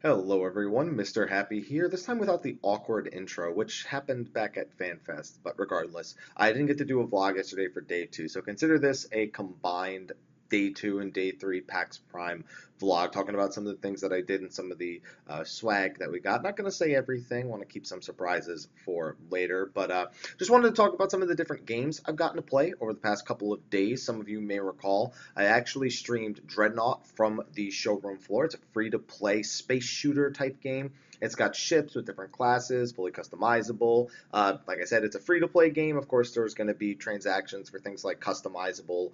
Hello everyone, Mr. Happy here, this time without the awkward intro, which happened back at FanFest, but regardless, I didn't get to do a vlog yesterday for day 2, so consider this a combined day 2 and day 3 PAX Prime vlog, talking about some of the things that I did and some of the swag that we got. Not going to say everything, want to keep some surprises for later, but just wanted to talk about some of the different games I've gotten to play over the past couple of days. Some of you may recall I actually streamed Dreadnought from the showroom floor. It's a free-to-play space shooter type game. It's got ships with different classes, fully customizable. Like I said, it's a free-to-play game. Of course, there's going to be transactions for things like customizable,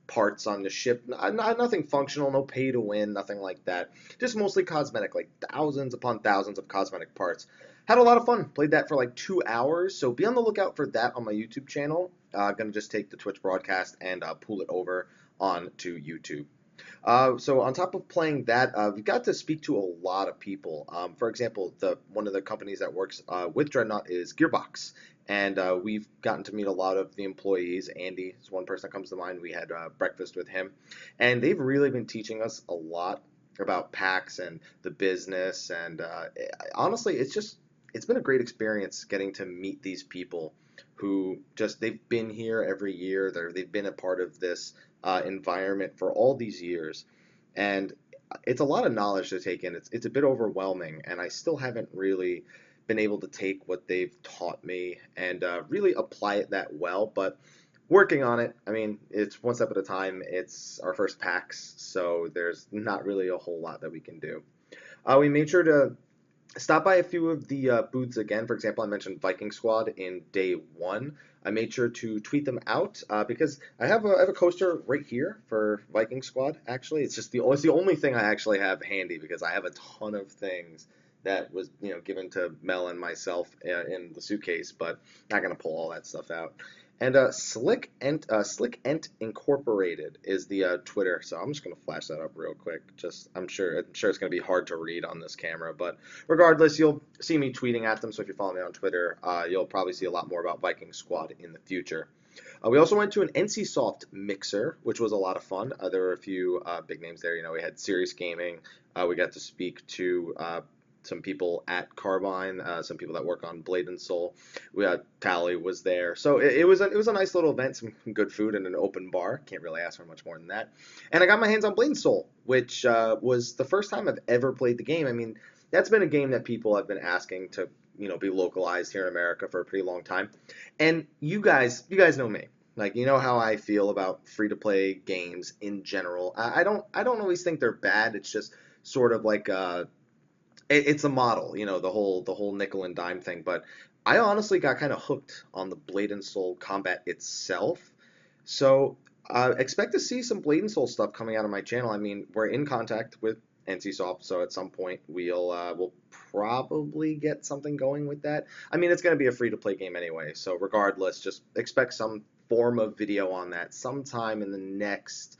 parts on the ship. Nothing functional, no pay to win, nothing like that. Just mostly cosmetic, like thousands upon thousands of cosmetic parts. Had a lot of fun. Played that for like 2 hours. So be on the lookout for that on my YouTube channel. Gonna just take the Twitch broadcast and pull it over onto YouTube. So on top of playing that, we got to speak to a lot of people. For example, one of the companies that works with Dreadnought is Gearbox, and we've gotten to meet a lot of the employees. Andy is one person that comes to mind. We had breakfast with him, and they've really been teaching us a lot about PAX and the business. And honestly, it's been a great experience getting to meet these people who just they've been here every year. They've been a part of this environment for all these years, and it's a lot of knowledge to take in. It's a bit overwhelming, and I still haven't really been able to take what they've taught me and really apply it that well. But working on it. I mean, it's one step at a time. It's our first PAX, so there's not really a whole lot that we can do. We made sure to stop by a few of the booths again. For example, I mentioned Viking Squad in day 1. I made sure to tweet them out because I have a coaster right here for Viking Squad. Actually, it's the only thing I actually have handy because I have a ton of things that was given to Mel and myself in the suitcase, but not gonna pull all that stuff out. And Slick Ent Incorporated is the Twitter, so I'm just gonna flash that up real quick. I'm sure it's gonna be hard to read on this camera, but regardless, you'll see me tweeting at them. So if you follow me on Twitter, you'll probably see a lot more about Viking Squad in the future. We also went to an NCSoft mixer, which was a lot of fun. There were a few big names there. We had Serious Gaming. We got to speak to some people at Carbine, some people that work on Blade and Soul. We had Tally was there, so it was a nice little event, some good food and an open bar. Can't really ask for much more than that. And I got my hands on Blade and Soul, which was the first time I've ever played the game. I mean, that's been a game that people have been asking to be localized here in America for a pretty long time. And you guys know me. Like, you know how I feel about free to play games in general. I don't always think they're bad. It's just sort of like it's a model, the whole nickel and dime thing. But I honestly got kind of hooked on the Blade and Soul combat itself. So expect to see some Blade and Soul stuff coming out of my channel. I mean, we're in contact with NCSoft, so at some point we'll probably get something going with that. I mean, it's going to be a free to play game anyway, so regardless, just expect some form of video on that sometime in the next.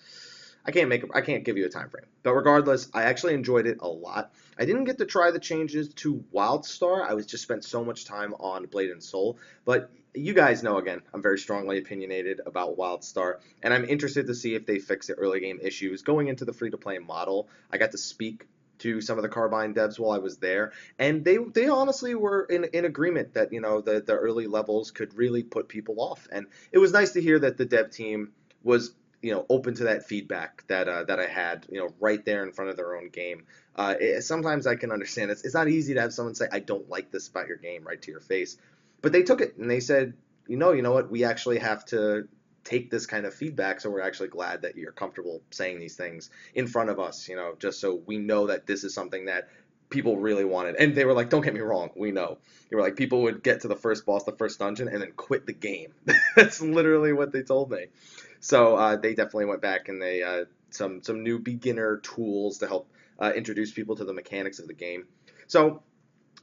I can't give you a time frame. But regardless, I actually enjoyed it a lot. I didn't get to try the changes to WildStar. I was just spent so much time on Blade and Soul. But you guys know, again, I'm very strongly opinionated about WildStar, and I'm interested to see if they fix the early game issues going into the free-to-play model. I got to speak to some of the Carbine devs while I was there, and they honestly were in agreement that the early levels could really put people off. And it was nice to hear that the dev team was open to that feedback that I had, right there in front of their own game. Sometimes I can understand it's not easy to have someone say, I don't like this about your game, right to your face. But they took it and they said, you know what, we actually have to take this kind of feedback, so we're actually glad that you're comfortable saying these things in front of us, just so we know that this is something that people really wanted. And they were like, don't get me wrong, we know. They were like, people would get to the first boss, the first dungeon, and then quit the game. That's literally what they told me. So they definitely went back and they some new beginner tools to help introduce people to the mechanics of the game. So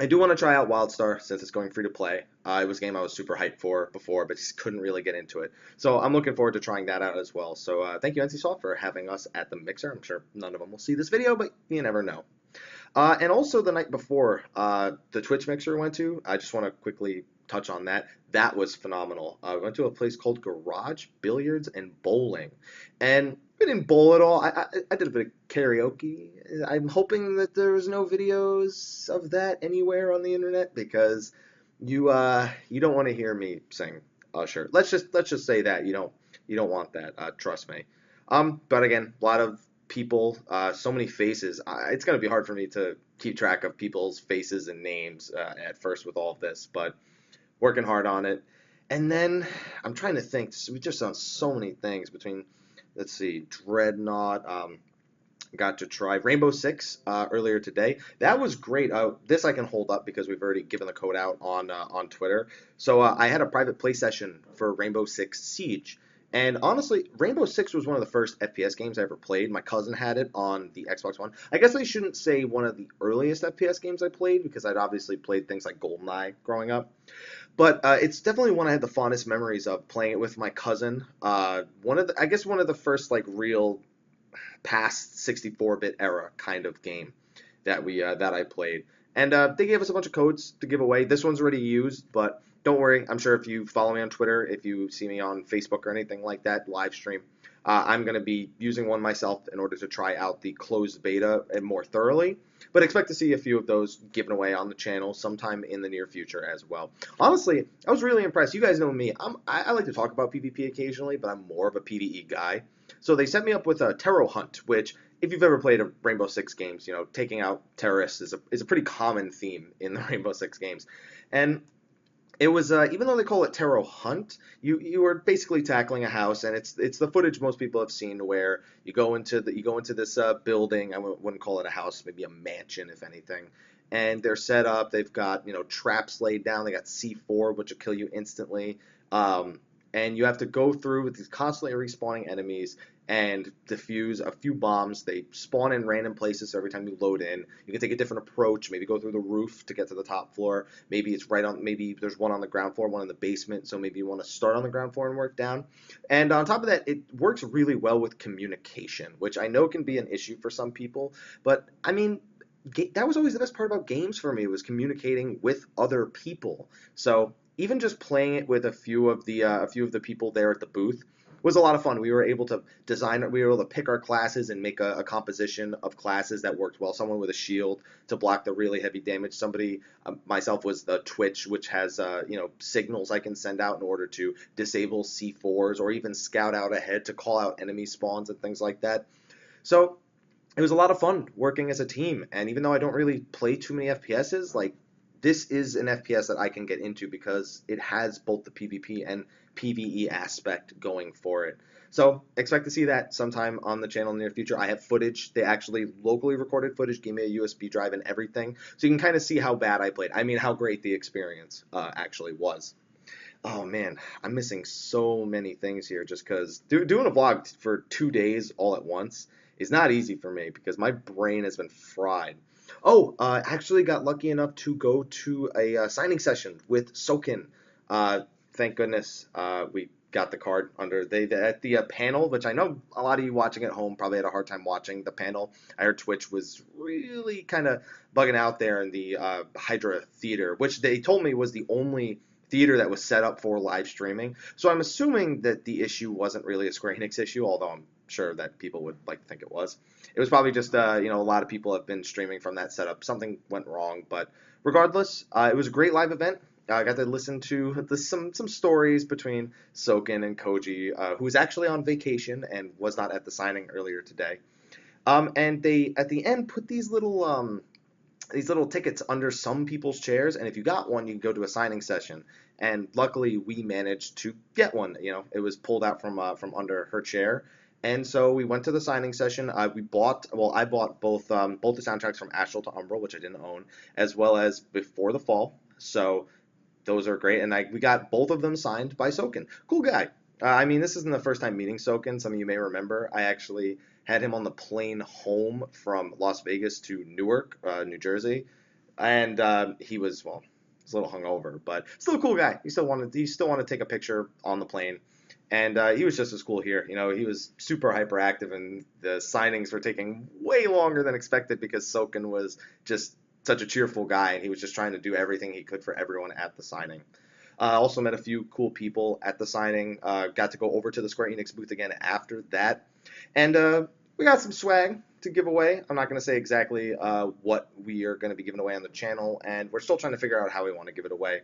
I do want to try out WildStar since it's going free to play. It was a game I was super hyped for before, but just couldn't really get into it. So I'm looking forward to trying that out as well. So thank you, NCSoft, for having us at the mixer. I'm sure none of them will see this video, but you never know. And also the night before the Twitch mixer went to, I just want to quickly touch on that. That was phenomenal. I went to a place called Garage Billiards and Bowling, and I didn't bowl at all. I did a bit of karaoke. I'm hoping that there's no videos of that anywhere on the internet because you don't want to hear me sing Usher. Let's just say that you don't want that. Trust me. But again, a lot of people, so many faces. It's gonna be hard for me to keep track of people's faces and names at first with all of this, but working hard on it. And then I'm trying to think. We just done so many things between, let's see, Dreadnought. Got to try Rainbow Six earlier today. That was great. This I can hold up because we've already given the code out on Twitter. So I had a private play session for Rainbow Six Siege. And honestly, Rainbow Six was one of the first FPS games I ever played. My cousin had it on the Xbox One. I guess I shouldn't say one of the earliest FPS games I played because I'd obviously played things like GoldenEye growing up. But it's definitely one I had the fondest memories of playing it with my cousin. I guess one of the first like real past 64-bit era kind of game that I played. And they gave us a bunch of codes to give away. This one's already used, but don't worry. I'm sure if you follow me on Twitter, if you see me on Facebook or anything like that, live stream, I'm going to be using one myself in order to try out the closed beta and more thoroughly. But expect to see a few of those given away on the channel sometime in the near future as well. Honestly, I was really impressed. You guys know me. I like to talk about PvP occasionally, but I'm more of a PvE guy. So they set me up with a Terror Hunt, which if you've ever played a Rainbow Six games, taking out terrorists is a pretty common theme in the Rainbow Six games. And it was even though they call it Terror Hunt, you are basically tackling a house, and it's the footage most people have seen where you go into this building. I wouldn't call it a house, maybe a mansion if anything. And they're set up. They've got traps laid down. They got C4, which will kill you instantly. And you have to go through with these constantly respawning enemies and defuse a few bombs. They spawn in random places, so every time you load in, you can take a different approach. Maybe go through the roof to get to the top floor. Maybe there's one on the ground floor, one in the basement, so maybe you want to start on the ground floor and work down. And on top of that, it works really well with communication, which I know can be an issue for some people, but I mean, that was always the best part about games for me was communicating with other people. So even just playing it with a few of the people there at the booth was a lot of fun. We were able to we were able to pick our classes and make a composition of classes that worked well. Someone with a shield to block the really heavy damage. Somebody, myself was the Twitch, which has signals I can send out in order to disable C4s or even scout out ahead to call out enemy spawns and things like that. So it was a lot of fun working as a team. And even though I don't really play too many FPSs, like this is an FPS that I can get into because it has both the PvP and PvE aspect going for it. So expect to see that sometime on the channel in the near future. I have footage. They actually locally recorded footage, gave me a USB drive and everything. So you can kind of see how bad I played. I mean, how great the experience actually was. Oh man, I'm missing so many things here just because doing a vlog for 2 days all at once is not easy for me because my brain has been fried. Oh, actually got lucky enough to go to a signing session with Sokin. Uh, thank goodness we got the card under at the panel, which I know a lot of you watching at home probably had a hard time watching the panel. I heard Twitch was really kind of bugging out there in the Hydra Theater, which they told me was the only theater that was set up for live streaming. So I'm assuming that the issue wasn't really a Square Enix issue, although I'm sure that people would like to think it was. It was probably just a lot of people have been streaming from that setup. Something went wrong, but regardless, it was a great live event. I got to listen to some stories between Soken and Koji, who was actually on vacation and was not at the signing earlier today. And they at the end put these little tickets under some people's chairs, and if you got one, you can go to a signing session. And luckily, we managed to get one. It was pulled out from under her chair, and so we went to the signing session. I bought both the soundtracks from Astral to Umbral, which I didn't own, as well as Before the Fall. So those are great, and we got both of them signed by Soken. Cool guy. I mean, this isn't the first time meeting Soken. Some of you may remember. I actually had him on the plane home from Las Vegas to Newark, New Jersey, and he was he's a little hungover, but still a cool guy. He still wanted to take a picture on the plane, and he was just as cool here. He was super hyperactive, and the signings were taking way longer than expected because Soken was just such a cheerful guy, and he was just trying to do everything he could for everyone at the signing. Also met a few cool people at the signing. Got to go over to the Square Enix booth again after that, and we got some swag to give away. I'm not going to say exactly what we are going to be giving away on the channel, and we're still trying to figure out how we want to give it away.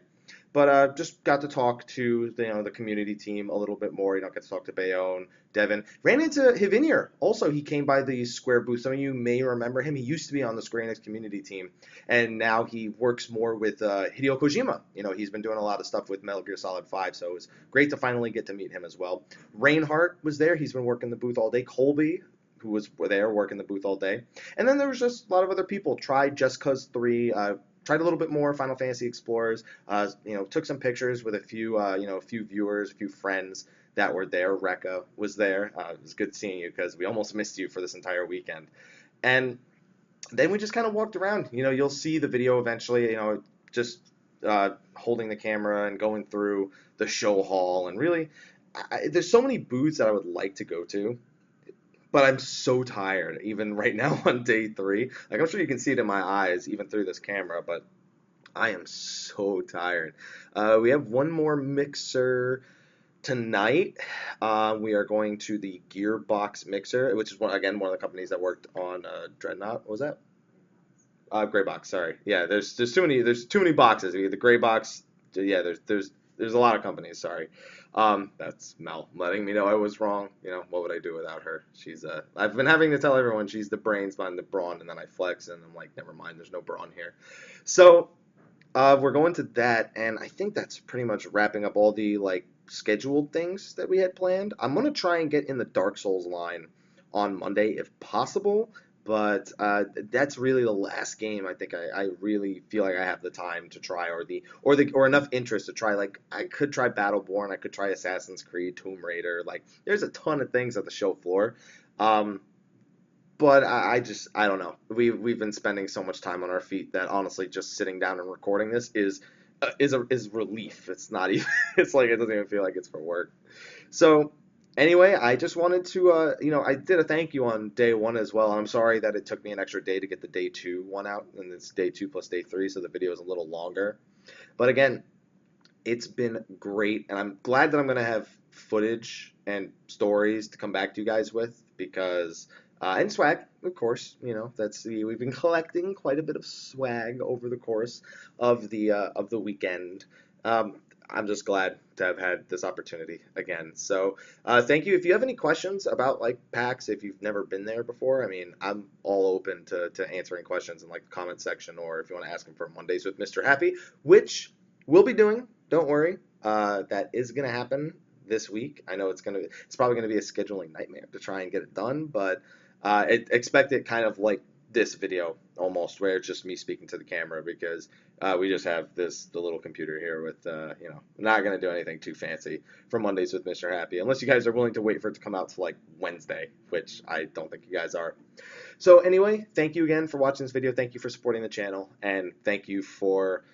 But just got to talk to the community team a little bit more. Got to talk to Bayonne, Devin. Ran into Hivinier. Also, he came by the Square booth. Some of you may remember him. He used to be on the Square Enix community team, and now he works more with Hideo Kojima. He's been doing a lot of stuff with Metal Gear Solid 5, so it was great to finally get to meet him as well. Reinhardt was there. He's been working the booth all day. Colby, who was there working the booth all day. And then there was just a lot of other people. Tried Just Cause 3, tried a little bit more Final Fantasy Explorers, took some pictures with a few, a few viewers, a few friends that were there. Rekka was there. It was good seeing you because we almost missed you for this entire weekend. And then we just kind of walked around. You'll see the video eventually, just holding the camera and going through the show hall. And really, there's so many booths that I would like to go to. But I'm so tired, even right now on day 3. Like, I'm sure you can see it in my eyes, even through this camera, but I am so tired. We have one more mixer tonight. We are going to the Gearbox mixer, which is, again, one of the companies that worked on Dreadnought. What was that? Gray box, sorry. Yeah, there's too many boxes. We have the gray box. Yeah, there's a lot of companies. Sorry. That's Mel letting me know I was wrong. What would I do without her? She's I've been having to tell everyone she's the brains behind the brawn, and then I flex, and I'm like, never mind, there's no brawn here. So we're going to that, and I think that's pretty much wrapping up all the scheduled things that we had planned. I'm gonna try and get in the Dark Souls line on Monday if possible. But that's really the last game I think I really feel like I have the time to try, or enough interest to try. Like, I could try Battleborn, I could try Assassin's Creed, Tomb Raider. Like, there's a ton of things at the show floor. Um, but I don't know. We've been spending so much time on our feet that honestly, just sitting down and recording this is relief. It's not even. It's like it doesn't even feel like it's for work. So anyway, I just wanted to, I did a thank you on day 1 as well. I'm sorry that it took me an extra day to get the day 2 one out, and it's day 2 plus day 3, so the video is a little longer. But again, it's been great, and I'm glad that I'm going to have footage and stories to come back to you guys with, because and swag, of course. We've been collecting quite a bit of swag over the course of the weekend. I'm just glad to have had this opportunity again. So thank you. If you have any questions about PAX, if you've never been there before, I mean, I'm all open to answering questions in the comment section, or if you want to ask them for Mondays with Mr. Happy, which we'll be doing. Don't worry. That is going to happen this week. I know it's probably gonna be a scheduling nightmare to try and get it done, but expect it kind of like this video almost, where it's just me speaking to the camera, because we just have the little computer here with not gonna do anything too fancy for Mondays with Mr. Happy, unless you guys are willing to wait for it to come out to Wednesday, which I don't think you guys are. So anyway, thank you again for watching this video. Thank you for supporting the channel, and thank you for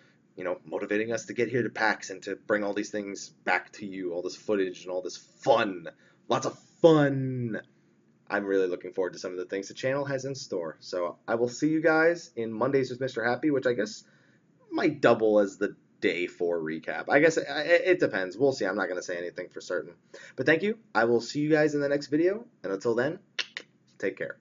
motivating us to get here to PAX and to bring all these things back to you, all this footage and all this fun. Lots of fun. I'm really looking forward to some of the things the channel has in store. So I will see you guys in Mondays with Mr. Happy, which I guess might double as the day 4 recap. I guess it depends. We'll see. I'm not going to say anything for certain. But thank you. I will see you guys in the next video. And until then, take care.